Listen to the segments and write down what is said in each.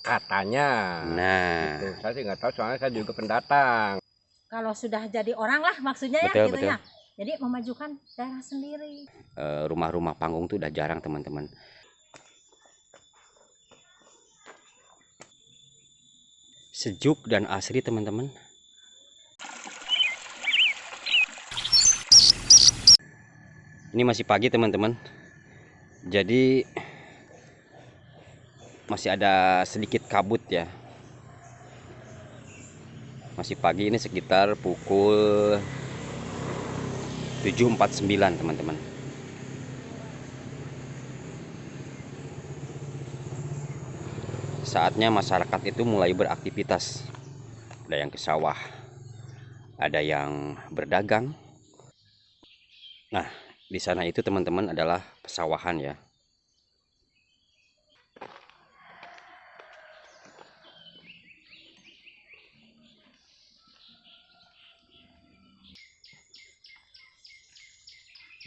Katanya. Nah, Gitu. Saya sih nggak tahu, soalnya saya juga pendatang. Kalau sudah jadi orang lah maksudnya ya betul gitu betul. ya. Jadi memajukan daerah sendiri. Rumah-rumah panggung tuh udah jarang teman-teman. Sejuk dan asri teman-teman. Ini masih pagi teman-teman. Jadi masih ada sedikit kabut ya. Masih pagi, ini sekitar pukul 7.49 teman-teman. Saatnya masyarakat itu mulai beraktivitas. Ada yang ke sawah, ada yang berdagang. Nah, di sana itu teman-teman adalah pesawahan ya.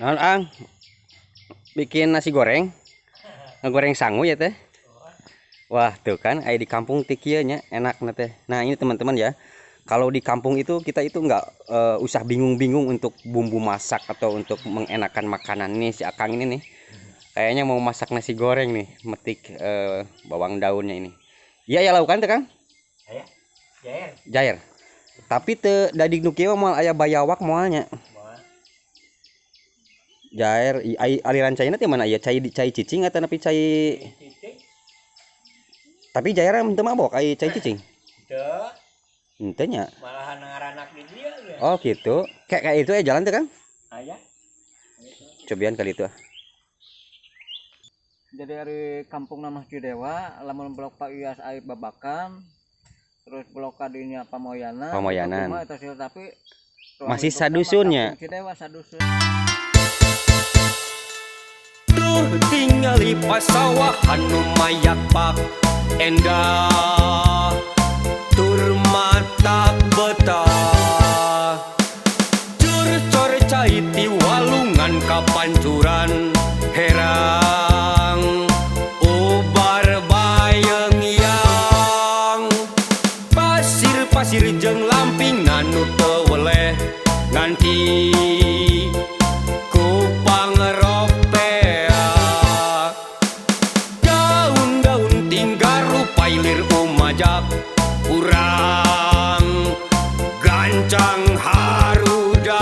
Nah, Ang, bikin nasi goreng, ngegoreng sangu ya teh. Wah, tuh kan, di kampung tikianya enak teh. Nah, ini teman-teman ya. Kalau di kampung itu kita itu nggak usah bingung-bingung untuk bumbu masak atau untuk mengenakan makanan. Nih si Akang ini nih, kayaknya mau masak nasi goreng nih, metik bawang daunnya ini. Iya ya lakukan tuh Kang? Saya Jair. Jair. Tapi te dadik nu kieu moal aya bayawak moalnya. Jair aliran cairna teh mana aya cai cicing atau nepi cai. Tapi jair teu mabok ai cai cicing. Teu. Henteu nya. Malahan ngaranak di dia ya. Oh gitu. Kayak itu jalan tuh Kang? Aya. Cobian kali itu. Jadi dari kampung nama Cidewa, lamun blok Pak Iyas air babakan, terus blok kadinya Pamoyanan. Pamoyanan. Tapi masih sadusunnya. Cidewa sadusun. Tuh tingali pasawahan nu mayak pak endah tur matak betah cur cor cai ti walungan kapancuran herang ubar bayeng yang pasir-pasir jeung lampingan nu teu weleh nganti ku pangeropea daun-daun tinggal rupailir umajak urang gancang harudang.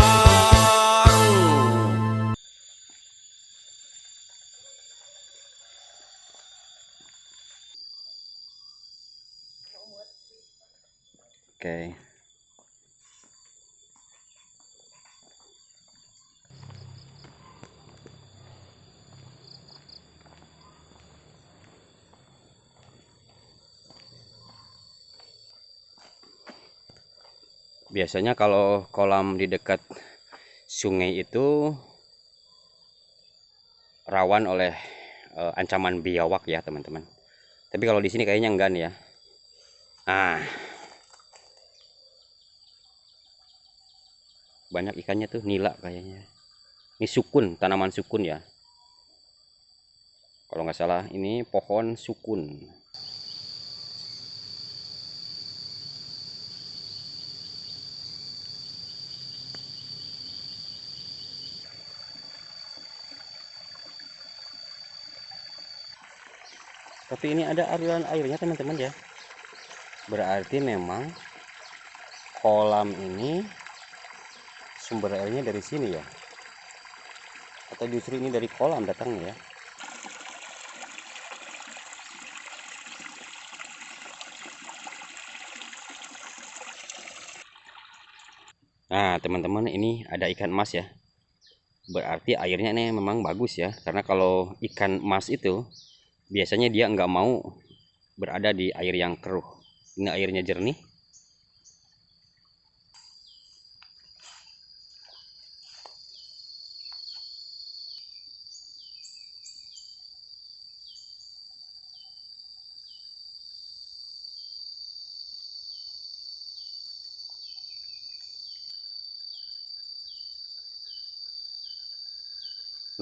Oke. Biasanya kalau kolam di dekat sungai itu rawan oleh ancaman biawak ya teman-teman. Tapi kalau di sini kayaknya enggak nih ya. Ah, banyak ikannya tuh, nila kayaknya. Ini sukun, tanaman sukun ya. Kalau nggak salah ini pohon sukun. Tapi ini ada aliran airnya teman-teman ya. Berarti memang kolam ini sumber airnya dari sini ya. Atau justru ini dari kolam datangnya ya. Nah teman-teman, ini ada ikan emas ya. Berarti airnya ini memang bagus ya. Karena kalau ikan emas itu biasanya dia nggak mau berada di air yang keruh. Ini airnya jernih.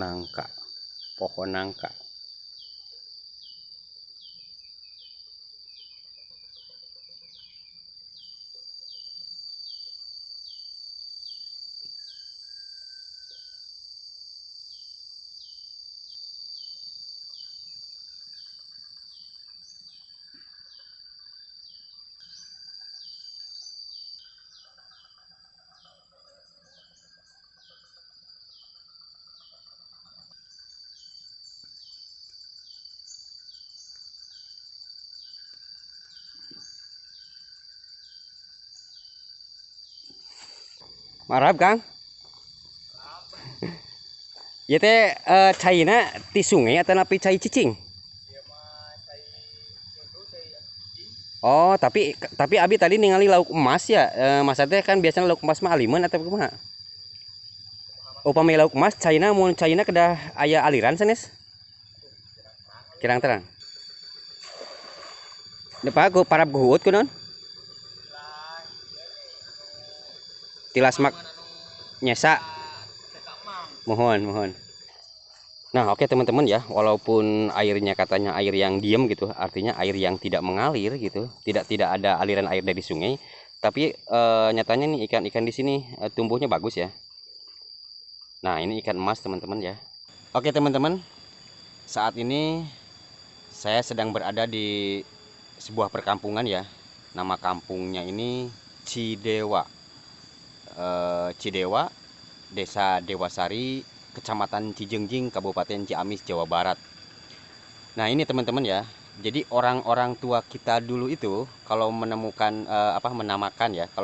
Nangka, pohon nangka. Marab Kang. Ya teh cairna ti sungai atau napi cai cicing? Oh, tapi abi tadi ningali lauk emas ya. Mas teh kan biasanya lauk emas mah aliman atau kumaha? Upami lauk emas cairna mun cairna kedah aya aliran sanes. Kirang terang. Depa ku parab guhut kunaon? Tilas mak nyesa. Mohon. Nah, oke teman-teman ya, walaupun airnya katanya air yang diam gitu, artinya air yang tidak mengalir gitu, tidak ada aliran air dari sungai, tapi nyatanya nih ikan-ikan di sini tumbuhnya bagus ya. Nah, ini ikan emas teman-teman ya. Oke teman-teman, saat ini saya sedang berada di sebuah perkampungan ya. Nama kampungnya ini Cidewa. Cidewa, Desa Dewasari, Kecamatan Cijengjing, Kabupaten Ciamis, Jawa Barat. Nah ini teman-teman ya, jadi orang-orang tua kita dulu itu kalau menemukan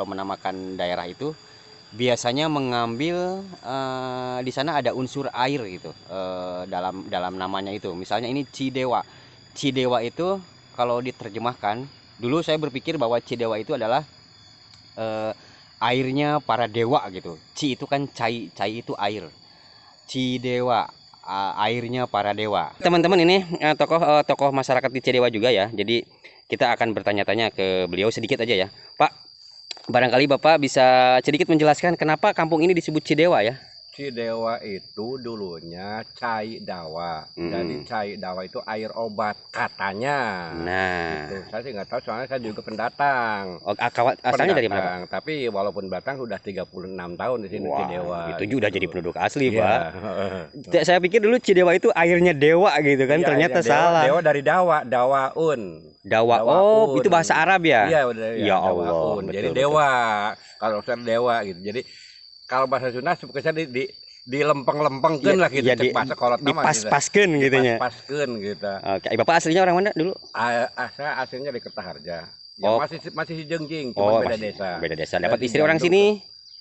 menamakan daerah itu biasanya mengambil di sana ada unsur air gitu dalam namanya itu. Misalnya ini Cidewa. Cidewa itu kalau diterjemahkan, dulu saya berpikir bahwa Cidewa itu adalah airnya para dewa gitu. Ci itu kan cai itu air. Cidewa, airnya para dewa. Teman-teman ini tokoh masyarakat di Cidewa juga ya. Jadi kita akan bertanya-tanya ke beliau sedikit aja ya. Pak, barangkali Bapak bisa sedikit menjelaskan kenapa kampung ini disebut Cidewa ya? Cidewa itu dulunya cai dawa. Jadi cai dawa itu air obat katanya. Nah, gitu. Saya sih nggak tahu soalnya saya juga pendatang. Oh, asalnya dari mana, Pak? Tapi walaupun pendatang sudah 36 tahun di sini. Wah, Cidewa. itu juga gitu. jadi penduduk asli, Iya. Pak. Saya pikir dulu Cidewa itu airnya dewa gitu kan, Iya, ternyata iya, salah. Dewa dari dawa, dawaun. Dawa. Oh, itu bahasa Arab ya? Iya, Ya Allah, dawaun. betul, Jadi betul. dewa. Kalau saya dewa gitu. Jadi kalau bahasa Sunda sebenarnya di lempeng-lempengkeun lah gitu, ya, cek bahasa kolot nama dipas-paskeun gitu nya. Pas-paskeun gitu. Oke, Bapak aslinya orang mana dulu? Saya aslinya di Kertaharja. Ya, Oh. masih Cijengjing, cuma beda masih desa. Beda desa. Dapat Dari istri orang Bandung sini?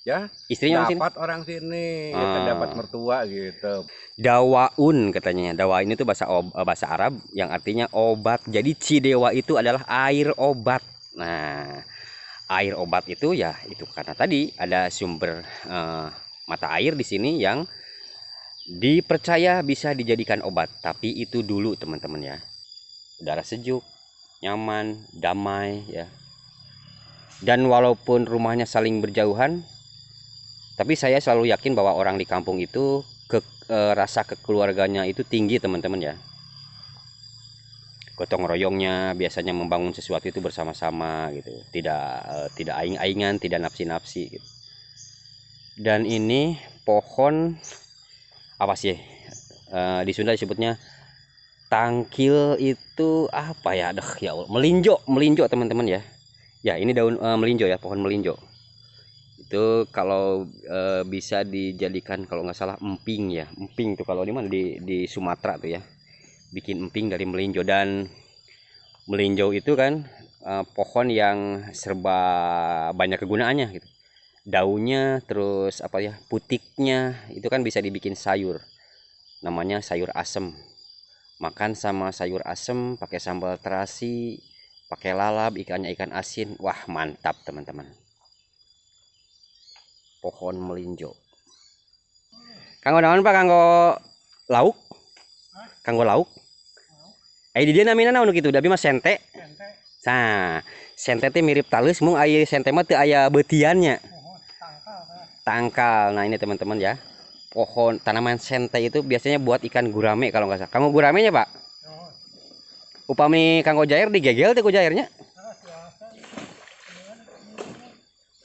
Ya, Istrinya orang sini? dapat orang sini, gitu, dapat mertua gitu. Dawaun katanya. Dawa ini tuh bahasa Arab yang artinya obat. Jadi Cidewa itu adalah air obat. Nah, air obat itu ya itu karena tadi ada sumber mata air di sini yang dipercaya bisa dijadikan obat. Tapi itu dulu teman-teman ya. Udara sejuk, nyaman, damai ya. Dan walaupun rumahnya saling berjauhan, tapi saya selalu yakin bahwa orang di kampung itu rasa kekeluarganya itu tinggi teman-teman ya. Gotong royongnya biasanya membangun sesuatu itu bersama-sama gitu. Tidak aing-aingan, tidak nafsi-nafsi gitu. Dan ini pohon apa sih? Di Sunda disebutnya tangkil itu apa ya? Aduh ya Allah, melinjo teman-teman ya. Ya, ini daun melinjo ya, pohon melinjo. Itu kalau bisa dijadikan kalau nggak salah emping ya. Emping tuh kalau di mana di Sumatera tuh ya. Bikin emping dari melinjo. Dan melinjo itu kan pohon yang serba banyak kegunaannya gitu. Daunnya terus apa ya, putiknya itu kan bisa dibikin sayur. Namanya sayur asem. Makan sama sayur asem pakai sambal terasi, pakai lalap, ikannya ikan asin. Wah, mantap teman-teman. Pohon melinjo. Kanggo naon Pak? Kanggo lauk? Kanggo lauk? Di dia namina naon kitu? Tapi mah sente. Nah, sente teh mirip talus, mung aya sente mah teu aya beutiannya. Tangkal. Nah, ini teman-teman ya. Pohon tanaman sente itu biasanya buat ikan gurame kalau nggak salah. Kanggo guramenya, Pak? Upami kanggo jair digegel teh ku jairnya.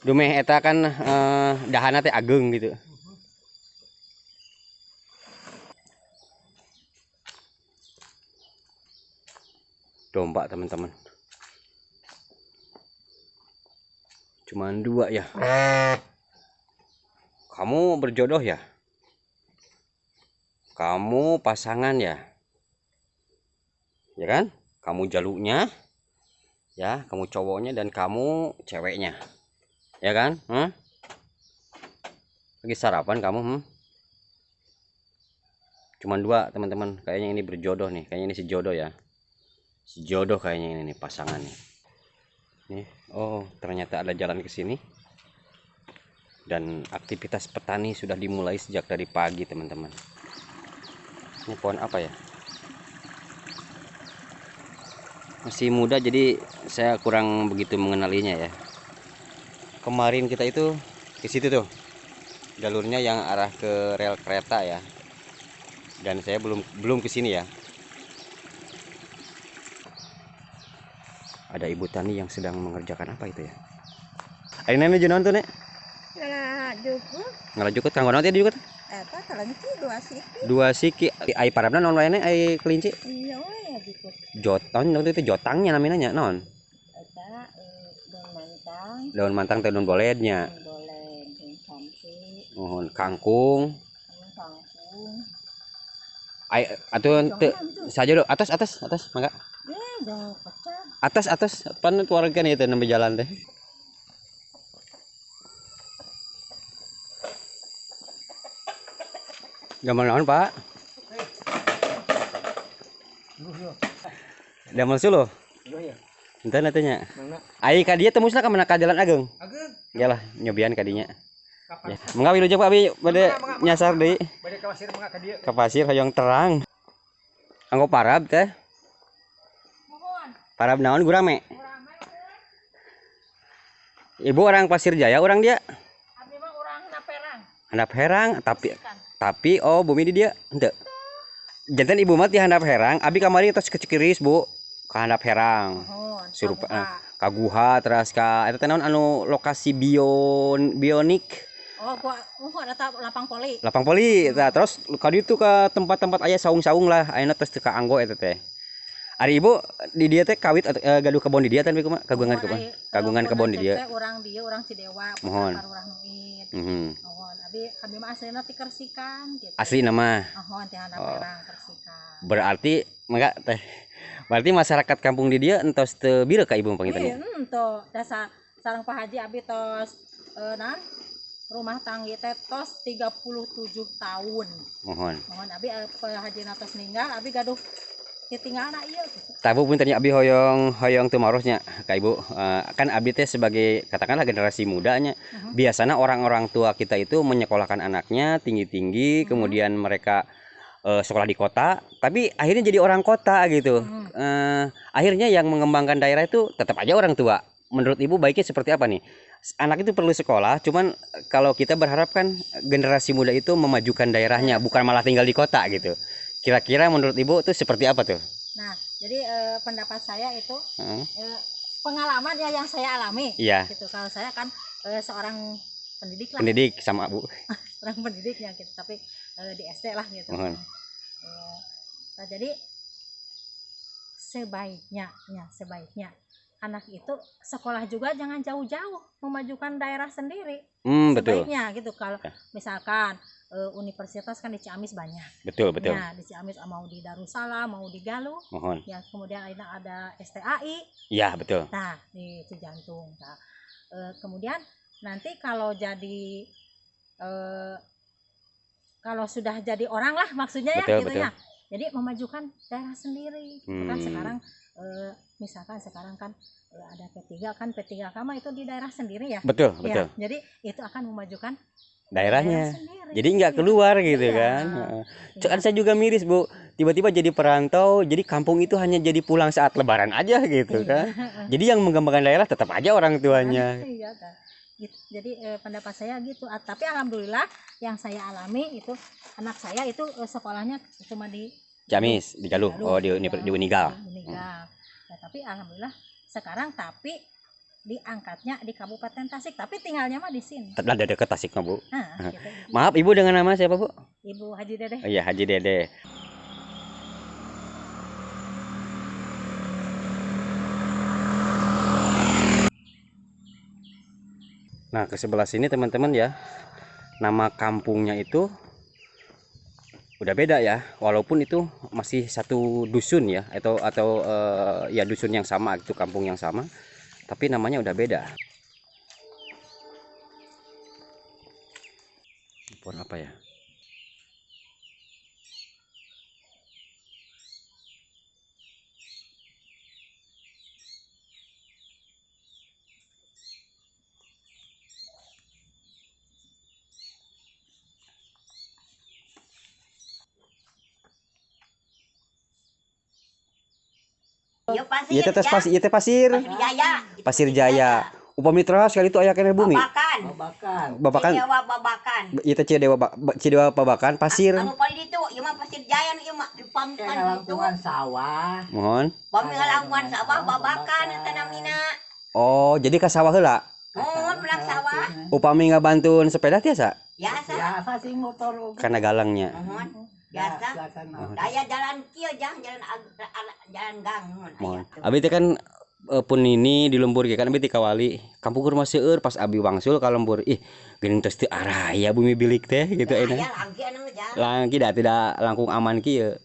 Dumeh eta kan dahana teh ageng gitu. Domba teman-teman. Cuman 2 ya. Kamu berjodoh ya? Kamu pasangan ya? Ya kan? Kamu jaluknya, ya, kamu cowoknya dan kamu ceweknya. Ya kan? Lagi sarapan kamu? Cuman 2 teman-teman. Kayaknya ini berjodoh nih. Kayaknya ini sejodoh ya. Sejodoh kayaknya ini nih pasangan nih. Nih, oh ternyata ada jalan ke sini. Dan aktivitas petani sudah dimulai sejak dari pagi teman-teman. Ini pohon apa ya? Masih muda jadi saya kurang begitu mengenalinya ya. Kemarin kita itu ke situ tuh. Jalurnya yang arah ke rel kereta ya. Dan saya belum ke sini ya. Ada ibu tani yang sedang mengerjakan apa itu ya? Ada namanya jenon tuh nek? Ngalajukut kanggo naon teh juga? Eta kelinci 2 siki. 2 siki. Ai parabna naon wae ai kelinci? Iya we gitu. Joton waktu itu jotangnya namanya nya naon? Eta daun mantang, Daun mantang teh daun bolednya. boleh, daun samsi, Mohon kangkung. kangkung. Ai atuh teu saja do atas mangga. Jangan pecah. Atas pan keluarga nih teh nembe jalan teh. Gambar naon, Pak? Damel suluh. Enten atunya. Ai ka dieu teh musna ka mana ka Jalan Ageng? Ageng. Yalah nyobian ka dinya. Ya. Mangga wilujeng Pak abi bade nyasar deui. Bade ka pasir mangga ka dieu. Ka pasir hoyong terang. Anggo parab teh. Parab naon gurame? Ibu orang Pasir Jaya orang dia. Abi mah urang naperang. Handap herang tapi oh bumi di dia henteu. Janten ibu mah ti handap herang, abi kamari tos kecikiris Bu. Ka handap herang. Mohon. Surup ka guha terus ka eta teh naon anu lokasi bionik. Oh, gua mohon eta lapang poli. Lapang poli eta terus ka ditu ka tempat-tempat aya saung-saung lah ayeuna tos teu kaanggo eta teh. Ari ibu di dia teh kawit gaduh kebon di dia tan kumaha kagungan kebon. Kagungan kebon di dia. Urang dieu urang Cidewa, Mohon. urang Nuit. Mhm. Abi mah aslina ti Kersikan gitu. Asli nama. Mohon teh handap perang Kersikan. Berarti mangga teh. Berarti masyarakat kampung di dia entos teu bireu ka ibu pangitan Iya, tuh dasar sareng Pak Haji abi tos rumah tangga teh tos 37 tahun. Mohon. Mohon abi Pak Haji tos ninggal abi gaduh ditinggalna ieu gitu. Tabu pun tanya abi hoyong teu marosnya ka ibu. Kan abi teh sebagai katakanlah generasi mudanya. Biasanya orang-orang tua kita itu menyekolahkan anaknya tinggi-tinggi, kemudian mereka sekolah di kota, tapi akhirnya jadi orang kota gitu. Akhirnya yang mengembangkan daerah itu tetap aja orang tua. Menurut ibu baiknya seperti apa nih? Anak itu perlu sekolah, cuman kalau kita berharap kan generasi muda itu memajukan daerahnya, bukan malah tinggal di kota gitu. Kira-kira menurut ibu itu seperti apa tuh? Nah, jadi pendapat saya itu pengalaman ya yang saya alami. Iya. Gitu. Kalau saya kan seorang pendidik lah. Pendidik sama Bu. Seorang pendidiknya gitu, tapi di SD lah gitu. Mohon. Nah, jadi sebaiknya anak itu sekolah juga jangan jauh-jauh, memajukan daerah sendiri. Betul. Sebaiknya gitu. Kalau misalkan universitas kan di Ciamis banyak. Betul. Ya, di Ciamis mau di Darussalam, mau di Galuh. Mohon. Ya, kemudian ada STAI. Iya, betul. Nah, di Cijantung. Nah, kemudian nanti kalau jadi kalau sudah jadi orang lah maksudnya ya gitu ya. Jadi memajukan daerah sendiri. Kan sekarang misalkan sekarang kan ada P3 kan P3K mah itu di daerah sendiri ya. Betul. Ya, jadi itu akan memajukan Daerahnya. sendiri. Jadi nggak keluar gitu Iya. kan. Kan saya juga miris Bu. Tiba-tiba jadi perantau, jadi kampung itu hanya jadi pulang saat lebaran aja gitu kan. Jadi yang mengembangkan daerah tetap aja orang tuanya. Iya, gitu. Jadi pendapat saya gitu. Tapi alhamdulillah yang saya alami itu anak saya itu sekolahnya cuma di Ciamis, di Galuh. Oh, di Unigal. Ya, tapi alhamdulillah sekarang diangkatnya di Kabupaten Tasik, tapi tinggalnya mah di sini. Ada deket Tasik mah Bu. Nah, gitu. Maaf Ibu dengan nama siapa Bu? Ibu Haji Dede. Oh iya, Haji Dede. Nah, ke sebelah sini teman-teman ya. Nama kampungnya itu udah beda ya. Walaupun itu masih satu dusun ya atau ya dusun yang sama, itu kampung yang sama. Tapi namanya udah beda. pohon apa ya? Iya pasir. Iya teh pasir, iya teh pasir. Pasir Jaya. Pasir Jaya. Upami terakhir sekali itu aya kena bumi. Babakan. Babakan. Babakan. Cidewa Babakan. Ieu teh Cidewa Babakan pasir. Anu paling itu, ieu mah pasir Jaya nu ieu mah di pamkan itu. Lampungan sawah. Mohon. Pami ngalampuan sawah Babakan eta namina. Oh, jadi ka sawah heula. Mohon pulang sawah. Upami ngabantuin sepeda tiasa Biasa. Biasa sih motor. karena galangnya. Mohon. Biasa. Daya jalan kieu jalan jalan gang Mohon. Abi teh kan pun ini di lembur ge kan abi ti kawali. Kampung rumah seueur pas abi wangsul ka lembur. Ih, geuning tos teu arah ya bumi bilik teh gitu Ya enak. lagi anu jalan. Langki dah tidak langkung aman kieu.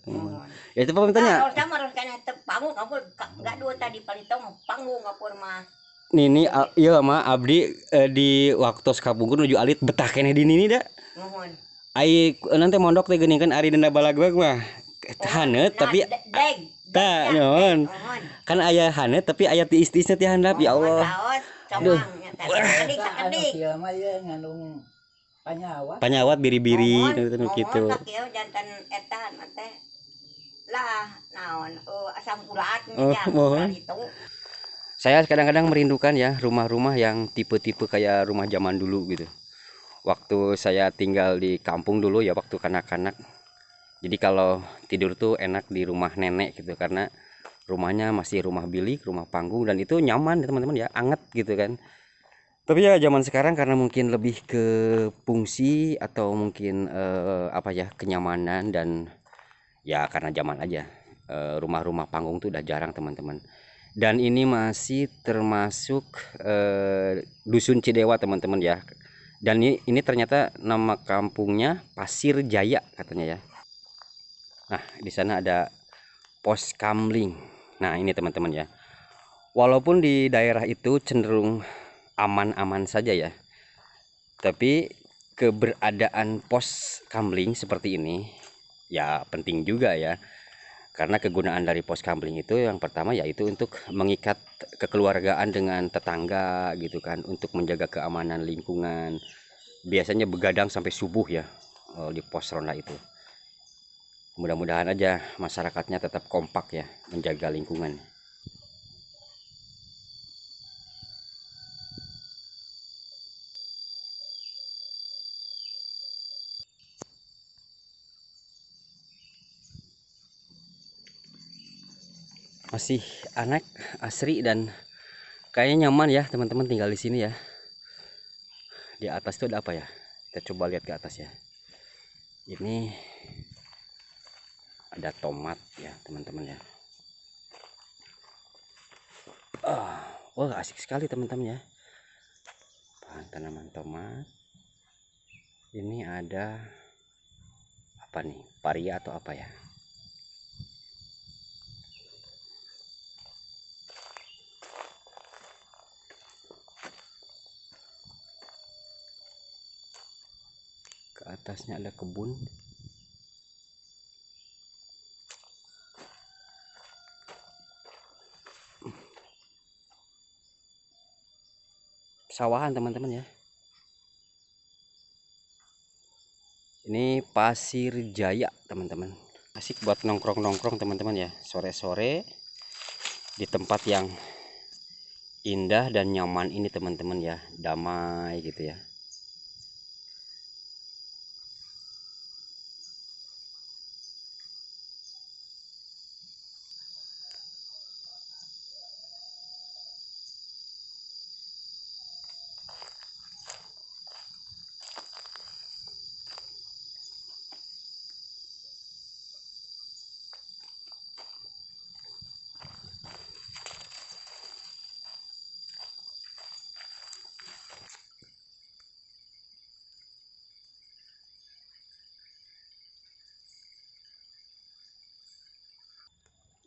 Ya itu pamitanya. Kalau sama harus kana panggung kapur enggak dua tadi palitong panggung kapur mah. Nini ieu mah abdi di waktu kapungkur nuju alit betah keneh di nini da. Mohon. Ai nanti mondok teh geuning kan ari denda balagwag mah. Haneut tapi deg. tah naon. Mohon. Kan aya haneut tapi aya ti istisna ti handap ya Allah. Aduh. Sakedik. Kieu mah ieu ngandung panyawat. Panyawat biri-biri nu kitu. Mohon kieu jantan eta teh. Lah naon asam urat mohon. itu. Saya kadang-kadang merindukan ya rumah-rumah yang tipe-tipe kayak rumah zaman dulu gitu. Waktu saya tinggal di kampung dulu ya waktu kanak-kanak. Jadi kalau tidur tuh enak di rumah nenek gitu karena rumahnya masih rumah bilik, rumah panggung dan itu nyaman ya teman-teman ya, anget gitu kan. Tapi ya zaman sekarang karena mungkin lebih ke fungsi atau mungkin apa ya kenyamanan dan ya karena zaman aja rumah-rumah panggung tuh udah jarang teman-teman. Dan ini masih termasuk dusun Cidewa teman-teman ya. Dan ini ternyata nama kampungnya Pasir Jaya katanya ya. Nah di sana ada pos kamling. Nah ini teman-teman ya. Walaupun di daerah itu cenderung aman-aman saja ya. Tapi keberadaan pos kamling seperti ini ya penting juga ya. Karena kegunaan dari pos kamling itu yang pertama yaitu untuk mengikat kekeluargaan dengan tetangga gitu kan, untuk menjaga keamanan lingkungan. Biasanya begadang sampai subuh ya di pos ronda itu. Mudah-mudahan aja masyarakatnya tetap kompak ya menjaga lingkungan. Masih anak asri dan kayaknya nyaman ya teman-teman tinggal di sini ya. Di atas itu ada apa ya? Kita coba lihat ke atas ya. Ini ada tomat ya teman-teman ya. Wah asik sekali teman-teman ya. Bahan tanaman tomat. Ini ada apa nih? Paria atau apa ya? Atasnya ada kebun. Sawahan teman-teman ya. Ini Pasir Jaya teman-teman. Asik buat nongkrong-nongkrong teman-teman ya. Sore-sore di tempat yang indah dan nyaman ini teman-teman ya. Damai gitu ya.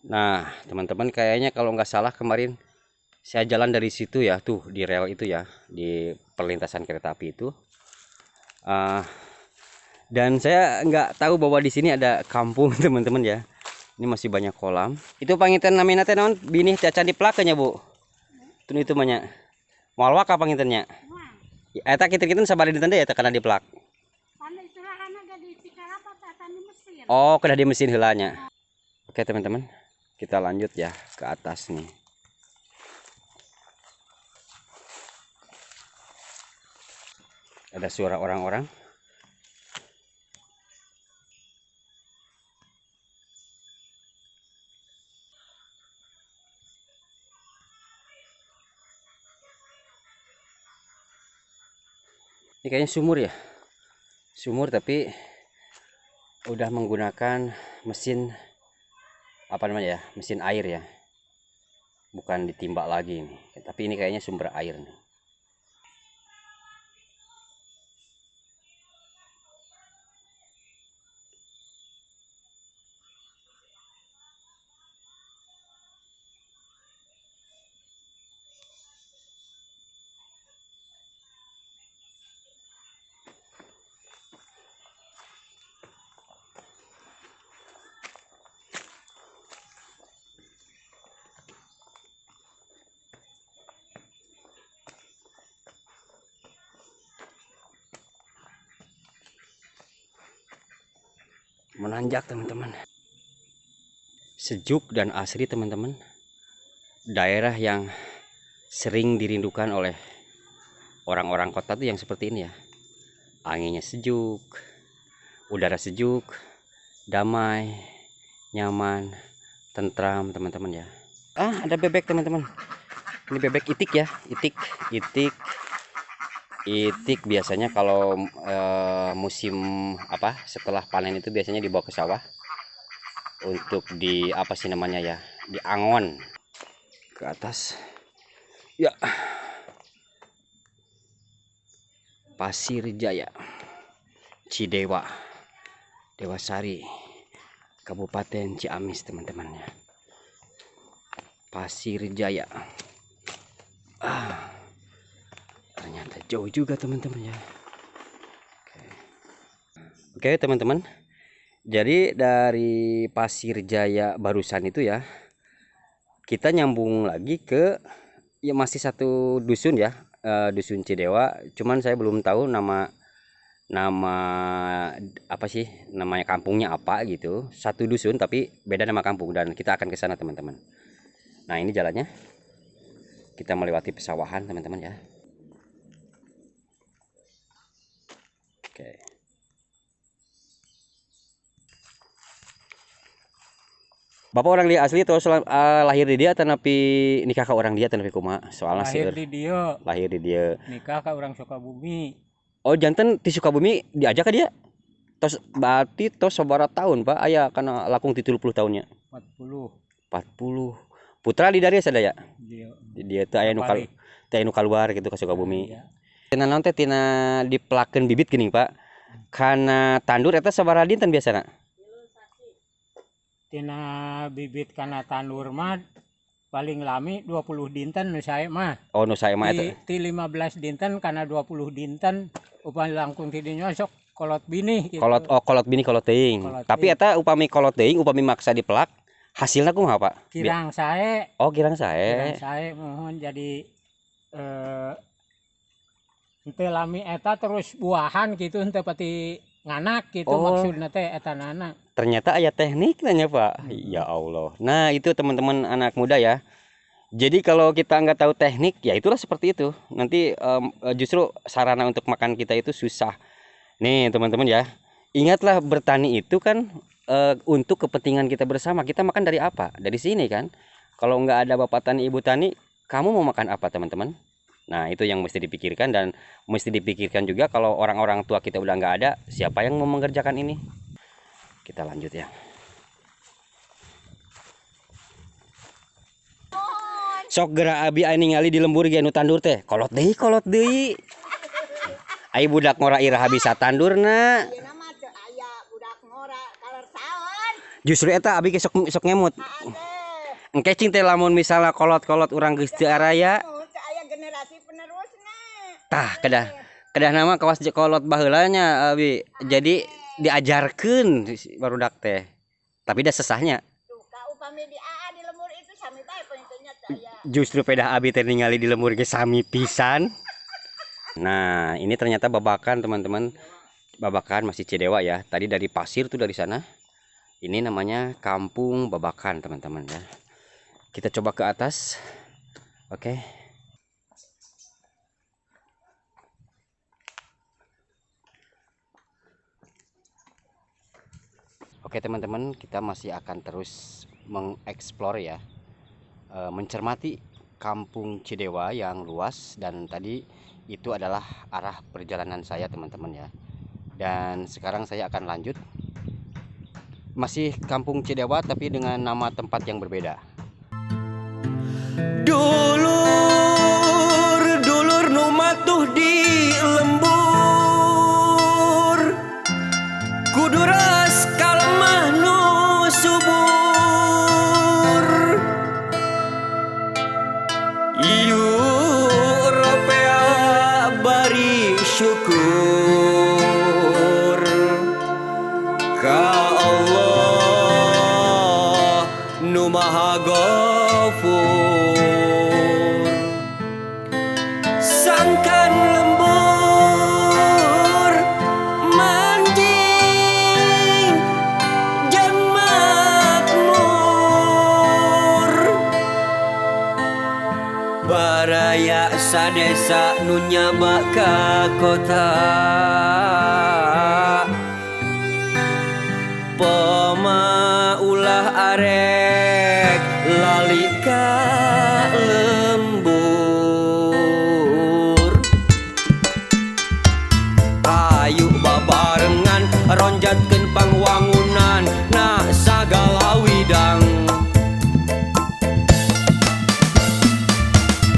Nah teman-teman kayaknya kalau nggak salah kemarin saya jalan dari situ ya, tuh di rel itu ya, di perlintasan kereta api itu Dan saya nggak tahu bahwa di sini ada kampung teman-teman ya. Ini masih banyak kolam. Itu panginten namina teh naon? Binih cacan diplakenya, Bu. Itu mah moal waka pangintennya. Eta kitu-kitu sabari dinten deui eta kana diplak. Oh, kedah di mesin heulanya. Oke, teman-teman. Kita lanjut ya ke atas nih. Ada suara orang-orang. Ini kayaknya sumur ya. Sumur tapi udah menggunakan mesin apa namanya ya? Mesin air ya. Bukan ditimbak lagi nih. Tapi ini kayaknya sumber air nih. Menanjak teman-teman, sejuk dan asri teman-teman. Daerah yang sering dirindukan oleh orang-orang kota tuh yang seperti ini ya. Anginnya sejuk, udara sejuk, damai, nyaman, tentram teman-teman ya. Ada bebek teman-teman. Ini bebek itik ya, itik biasanya kalau musim apa setelah panen itu biasanya dibawa ke sawah untuk di apa sih namanya ya, diangon ke atas ya. Pasir Jaya, Cidewa, Dewasari, Kabupaten Ciamis teman-teman ya. Pasir Jaya. Ternyata jauh juga teman-teman ya. Oke teman-teman, jadi dari Pasir Jaya barusan itu ya, kita nyambung lagi ke ya masih satu dusun ya, dusun Cidewa. Cuman saya belum tahu nama apa sih namanya, kampungnya apa gitu. Satu dusun tapi beda nama kampung, dan kita akan ke sana teman-teman. Nah ini jalannya, kita melewati pesawahan teman-teman ya. Oke. Bapak orang dia asli atau lahir di dia atau napi nikah ke orang dia atau napi kumaha? Soalnya lahir di dia. Lahir di dia. Nikah ke orang Sukabumi. Oh, jantan di Sukabumi diajak ke dia? Tos berarti tos sabaraha tahun, Pak? Aya kana lakung 30 tahunnya. 40. Putra di dari sadaya? Dia Teh aya nu kaluar gitu ke Sukabumi. Iya. Tina naon teh tina diplakeun bibit geuning, Pak. Kana tandur eta sabaraha dinten biasana? Tina bibit kana tandur mah paling lami 20 dinten nu sae mah. Oh, nu sae mah eta. Ti 15 dinten kana 20 dinten upami langkung ti dinya sok kolot bini gitu. Kolot bini kolot teuing. Tapi eta upami kolot teuing upami maksa dipelak, hasilna kumaha, Pak? Kirang sae. Oh, kirang sae. Kirang sae mohon jadi henteu lami eta terus buahan gitu, henteu pati nganak gitu. Maksudna teh eta nana. Ternyata aya tekniknya, Pak. Ya Allah. Nah, itu teman-teman anak muda ya. Jadi kalau kita nggak tahu teknik, ya itulah seperti itu. Nanti justru sarana untuk makan kita itu susah. Nih, teman-teman ya. Ingatlah bertani itu kan untuk kepentingan kita bersama. Kita makan dari apa? Dari sini kan. Kalau nggak ada bapak tani, ibu tani, kamu mau makan apa, teman-teman? Nah, itu yang mesti dipikirkan, dan mesti dipikirkan juga kalau orang-orang tua kita udah nggak ada, siapa yang mau mengerjakan ini? Kita lanjut ya. Sok geura abi aya ningali di lembur ge anu tandur teh. Kolot deui. Ai budak ngora ira habis tandurna. Ieu mah teu aya budak ngora kalersaon. Justru eta abi ge sok ngemut. Engke cing teh lamun misalnya kolot-kolot urang geus teu araya. Teu aya generasi penerusna. Tah kedah nama kawas kolot baheulanya abi. Jadi diajarkeun barudak teh. Tapi dah sesahnya. Tuh, ka upami di AA di lemur itu sami bae penitunya saya. Justru pedah abi teh ningali di lemur ge sami pisan. Nah, ini ternyata babakan teman-teman. Babakan masih Cidewa ya. Tadi dari pasir tuh dari sana. Ini namanya Kampung Babakan teman-teman ya. Kita coba ke atas. Oke. Oke teman-teman, kita masih akan terus mengeksplor ya, mencermati Kampung Cidewa yang luas, dan tadi itu adalah arah perjalanan saya teman-teman ya. Dan sekarang saya akan lanjut, masih Kampung Cidewa tapi dengan nama tempat yang berbeda. Dulur nu matuh di lembur, kuduras kalemah nu subur. Ieu ropea bari syukur ka Allah nu maha ghafur. Sangkan lembur manjing jan makmur, baraya sadesa nu nyaba ka kota, pemaulah are